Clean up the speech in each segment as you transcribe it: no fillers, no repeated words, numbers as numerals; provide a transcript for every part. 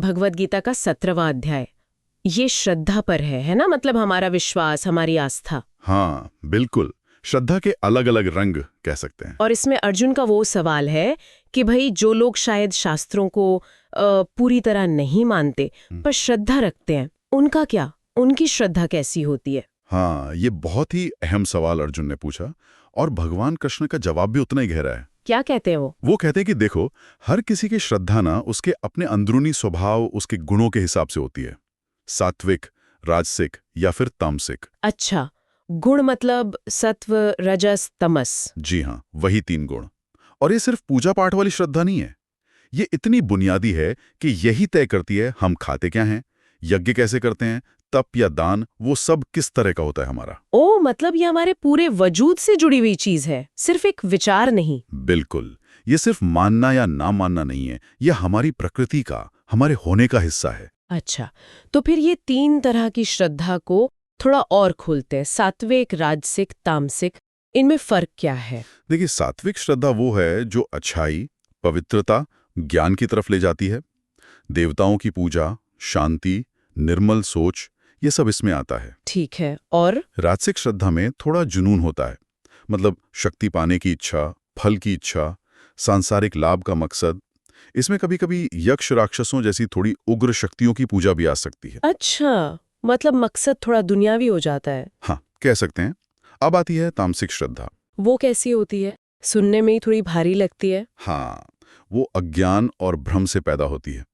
भगवद गीता का 17वां अध्याय, ये श्रद्धा पर है ना? मतलब हमारा विश्वास, हमारी आस्था। हाँ बिल्कुल, श्रद्धा के अलग अलग रंग कह सकते हैं। और इसमें अर्जुन का वो सवाल है कि भाई जो लोग शायद शास्त्रों को पूरी तरह नहीं मानते पर श्रद्धा रखते हैं, उनका क्या? उनकी श्रद्धा कैसी होती है? हाँ, ये बहुत ही अहम सवाल अर्जुन ने पूछा और भगवान कृष्ण का जवाब भी उतना ही गहरा है। क्या कहते हैं वो? वो कहते हैं कि देखो, हर किसी की श्रद्धा ना उसके अपने अंदरूनी स्वभाव, उसके गुणों के हिसाब से होती है। सात्विक, राजसिक या फिर तामसिक। अच्छा, गुण मतलब सत्व, रजस, तमस। जी हाँ, वही 3 गुण। और ये सिर्फ पूजा पाठ वाली श्रद्धा नहीं है। ये इतनी बुनियादी है कि यही तय करती है हम खाते क्या हैं, यज्ञ कैसे करते हैं, तप या दान, वो सब किस तरह का होता है हमारा। ओ, मतलब ये हमारे पूरे वजूद से जुड़ी हुई चीज है, सिर्फ एक विचार नहीं। बिल्कुल, ये सिर्फ मानना या ना मानना नहीं है, ये हमारी प्रकृति का, हमारे होने का हिस्सा है। अच्छा, तो फिर ये 3 तरह की श्रद्धा को थोड़ा और खोलते हैं, सात्विक, राजसिक, तामसिक। इनमें फर्क क्या है? देखिए, सात्विक श्रद्धा वो है जो अच्छाई, पवित्रता, ज्ञान की तरफ ले जाती है। देवताओं की पूजा, शांति, निर्मल सोच, ये सब इसमें आता है। ठीक है, और? राजसिक श्रद्धा में थोड़ा जुनून होता है, मतलब शक्ति पाने की इच्छा, फल की इच्छा, सांसारिक लाभ का मकसद। इसमें कभी-कभी यक्ष राक्षसों जैसी थोड़ी उग्र शक्तियों की पूजा भी आ सकती है। अच्छा, मतलब मकसद थोड़ा दुनियावी हो जाता है। हाँ, कह सकते हैं। अब आती है तामसिक श्रद्धा। वो कैसी होती है? सुनने में ही थोड़ी भारी लगती है। हाँ, वो अज्ञान और भ्रम से पैदा होती है।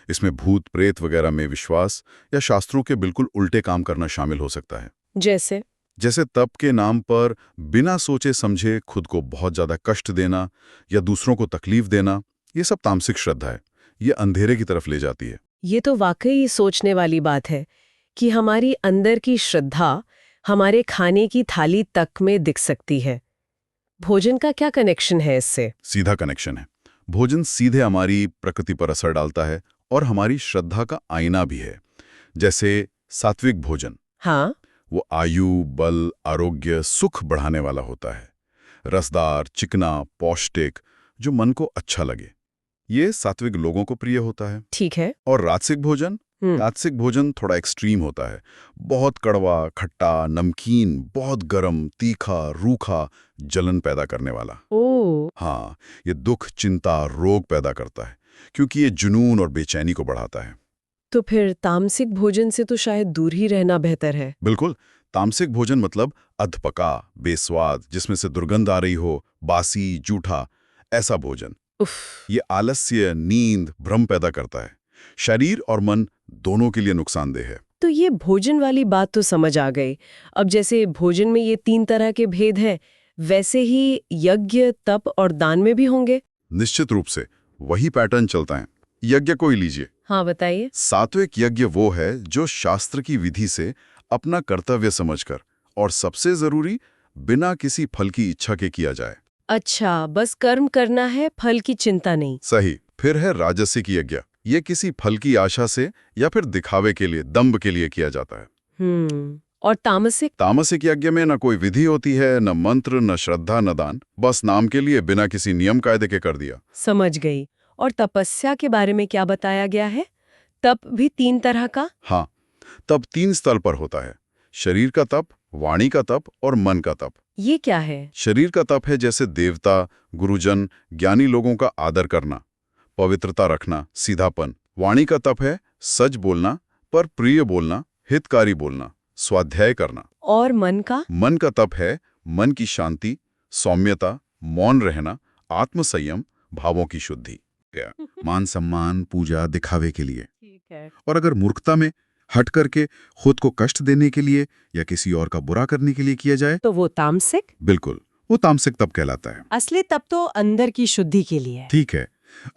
इसमें भूत प्रेत वगैरह में विश्वास या शास्त्रों के बिल्कुल उल्टे काम करना शामिल हो सकता है। जैसे? जैसे तप के नाम पर बिना सोचे समझे खुद को बहुत ज्यादा कष्ट देना या दूसरों को तकलीफ देना, ये सब तामसिक श्रद्धा है। ये अंधेरे की तरफ ले जाती है। ये तो वाकई सोचने वाली बात है कि हमारी अंदर की श्रद्धा हमारे खाने की थाली तक में दिख सकती है। भोजन का क्या कनेक्शन है इससे? सीधा कनेक्शन है। भोजन सीधे हमारी प्रकृति पर असर डालता है और हमारी श्रद्धा का आईना भी है। जैसे सात्विक भोजन, हाँ, वो आयु, बल, आरोग्य, सुख बढ़ाने वाला होता है। रसदार, चिकना, पौष्टिक, जो मन को अच्छा लगे, ये सात्विक लोगों को प्रिय होता है। ठीक है। और राजसिक भोजन? राजसिक भोजन थोड़ा एक्सट्रीम होता है। बहुत कड़वा, खट्टा, नमकीन, बहुत गरम, तीखा, रूखा, जलन पैदा करने वाला। ओ, हाँ, ये दुख, चिंता, रोग पैदा करता है, क्योंकि ये जुनून और बेचैनी को बढ़ाता है। तो फिर तामसिक भोजन से तो शायद दूर ही रहना बेहतर है। बिल्कुल, तामसिक भोजन मतलब अधपका, बेस्वाद, जिसमें से दुर्गंध आ रही हो, बासी, जूठा, ऐसा भोजन। उफ, ये आलस्य, नींद, भ्रम पैदा करता है। शरीर और मन दोनों के लिए नुकसानदेह है। तो ये भोजन वाली बात तो समझ आ गई। अब जैसे भोजन में ये 3 तरह के भेद हैं, वैसे ही यज्ञ, तप और दान में भी होंगे? निश्चित रूप से वही पैटर्न चलता है। यज्ञ को ही लीजिए। हाँ, बताइए। सात्विक यज्ञ वो है जो शास्त्र की विधि से अपना कर्तव्य समझकर और सबसे जरूरी बिना किसी फल की इच्छा के किया जाए। अच्छा, बस कर्म करना है, फल की चिंता नहीं। सही। फिर है राजसिक यज्ञ। ये किसी फल की आशा से या फिर दिखावे के लिए, दंभ के लिए किया जाता है। और तामसिक? तामसिक यज्ञ में न कोई विधि होती है, न मंत्र, न श्रद्धा, न दान, बस नाम के लिए बिना किसी नियम कायदे के कर दिया। समझ गई। और तपस्या के बारे में क्या बताया गया है? तप भी 3 तरह का? हाँ, तप 3 स्तर पर होता है। शरीर का तप, वाणी का तप और मन का तप। ये क्या है? शरीर का तप है जैसे देवता, गुरुजन, ज्ञानी लोगों का आदर करना, पवित्रता रखना, सीधापन। वाणी का तप है सच बोलना, पर प्रिय बोलना, हितकारी बोलना, स्वाध्याय करना। और मन का? मन का तप है मन की शांति, सौम्यता, मौन रहना, आत्मसंयम, भावों की शुद्धि। मान सम्मान, पूजा, दिखावे के लिए। ठीक है। और अगर मूर्खता में हट करके खुद को कष्ट देने के लिए या किसी और का बुरा करने के लिए किया जाए, तो वो तामसिक? बिल्कुल, वो तामसिक तप कहलाता है। असली तप तो अंदर की शुद्धि के लिए है। ठीक है।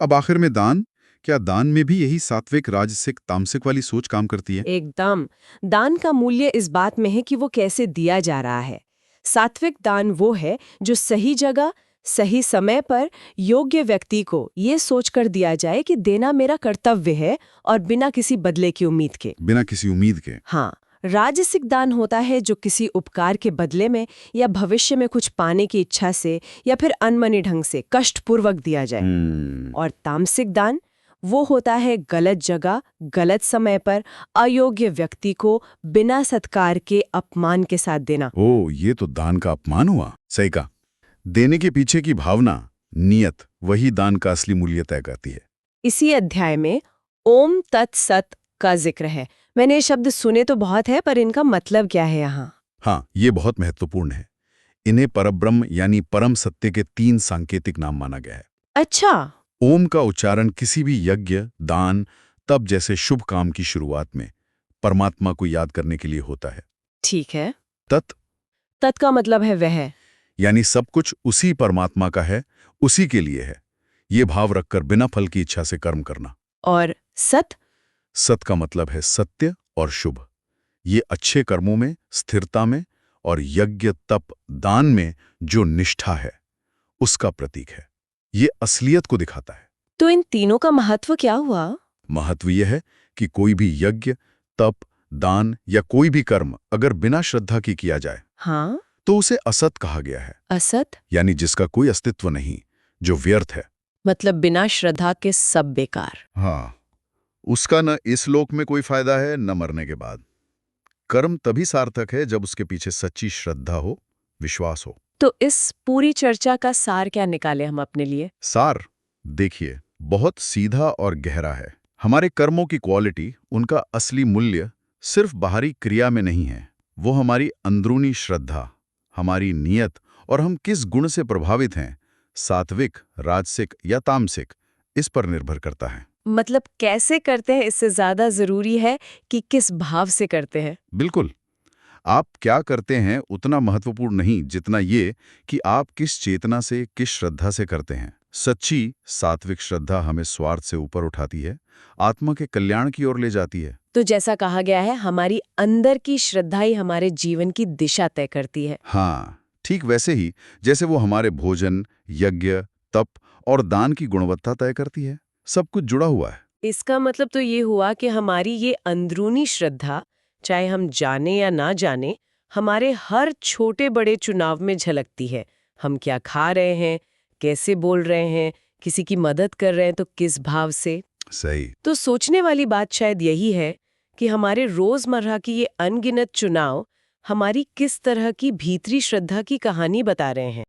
अब आखिर में दान। क्या दान में भी यही सात्विक, राजसिक, तामसिक वाली सोच काम करती है? एकदम। दान का मूल्य इस बात में है कि वो कैसे दिया जा रहा है। सात्विक दान वो है जो सही जगह, सही समय पर योग्य व्यक्ति को ये सोचकर दिया जाए कि देना मेरा कर्तव्य है और बिना किसी बदले की उम्मीद के। बिना किसी उम्मीद के। हाँ, राजसिक दान होता है जो किसी उपकार के बदले में या भविष्य में कुछ पाने की इच्छा से या फिर अनमनी ढंग से कष्टपूर्वक दिया जाए। और तामसिक दान वो होता है गलत जगह, गलत समय पर अयोग्य व्यक्ति को बिना सत्कार के अपमान के साथ देना। ओ, ये तो दान का अपमान हुआ। सही कहा। देने के पीछे की भावना, नियत, वही दान का असली मूल्य तय करती है। इसी अध्याय में ओम तत्सत का जिक्र है। मैंने ये शब्द सुने तो बहुत है, पर इनका मतलब क्या है यहाँ? हाँ, ये बहुत महत्वपूर्ण है। इन्हें परब्रह्म यानी परम सत्य के 3 सांकेतिक नाम माना गया है। अच्छा। ओम का उच्चारण किसी भी यज्ञ, दान, तप जैसे शुभ काम की शुरुआत में परमात्मा को याद करने के लिए होता है। ठीक है। तत् तत् का मतलब है वह। यानी सब कुछ उसी परमात्मा का है, उसी के लिए है। ये भाव रखकर बिना फल की इच्छा से कर्म करना। और सत? सत का मतलब है सत्य और शुभ। ये अच्छे कर्मों में, स्थिरता में और यज्ञ, तप, दान में जो निष्ठा है, उसका प्रतीक है। ये असलियत को दिखाता है। तो इन तीनों का महत्व क्या हुआ? महत्व यह है कि कोई भी यज्ञ, तप, दान या कोई भी कर्म अगर बिना श्रद्धा की किया जाए, हाँ। तो उसे असत कहा गया है। असत यानी जिसका कोई अस्तित्व नहीं, जो व्यर्थ है। मतलब बिना श्रद्धा के सब बेकार। हाँ, उसका न इस लोक में कोई फायदा है, न मरने के बाद। कर्म तभी सार्थक है जब उसके पीछे सच्ची श्रद्धा हो, विश्वास हो। तो इस पूरी चर्चा का सार क्या निकाले हम अपने लिए? सार देखिए, बहुत सीधा और गहरा है। हमारे कर्मों की क्वालिटी, उनका असली मूल्य सिर्फ बाहरी क्रिया में नहीं है। वो हमारी अंदरूनी श्रद्धा, हमारी नियत और हम किस गुण से प्रभावित हैं, सात्विक, राजसिक या तामसिक, इस पर निर्भर करता है। मतलब कैसे करते हैं इससे ज्यादा जरूरी है कि किस भाव से करते हैं। बिल्कुल। आप क्या करते हैं उतना महत्वपूर्ण नहीं जितना ये कि आप किस चेतना से, किस श्रद्धा से करते हैं। सच्ची सात्विक श्रद्धा हमें स्वार्थ से ऊपर उठाती है, आत्मा के कल्याण की ओर ले जाती है। तो जैसा कहा गया है, हमारी अंदर की श्रद्धा ही हमारे जीवन की दिशा तय करती है। हाँ, ठीक वैसे ही जैसे वो हमारे भोजन, यज्ञ, तप और दान की गुणवत्ता तय करती है। सब कुछ जुड़ा हुआ है। इसका मतलब तो ये हुआ कि हमारी ये अंदरूनी श्रद्धा, चाहे हम जाने या ना जाने, हमारे हर छोटे बड़े चुनाव में झलकती है। हम क्या खा रहे हैं, कैसे बोल रहे हैं, किसी की मदद कर रहे हैं तो किस भाव से। सही। तो सोचने वाली बात शायद यही है कि हमारे रोजमर्रा की ये अनगिनत चुनाव हमारी किस तरह की भीतरी श्रद्धा की कहानी बता रहे हैं।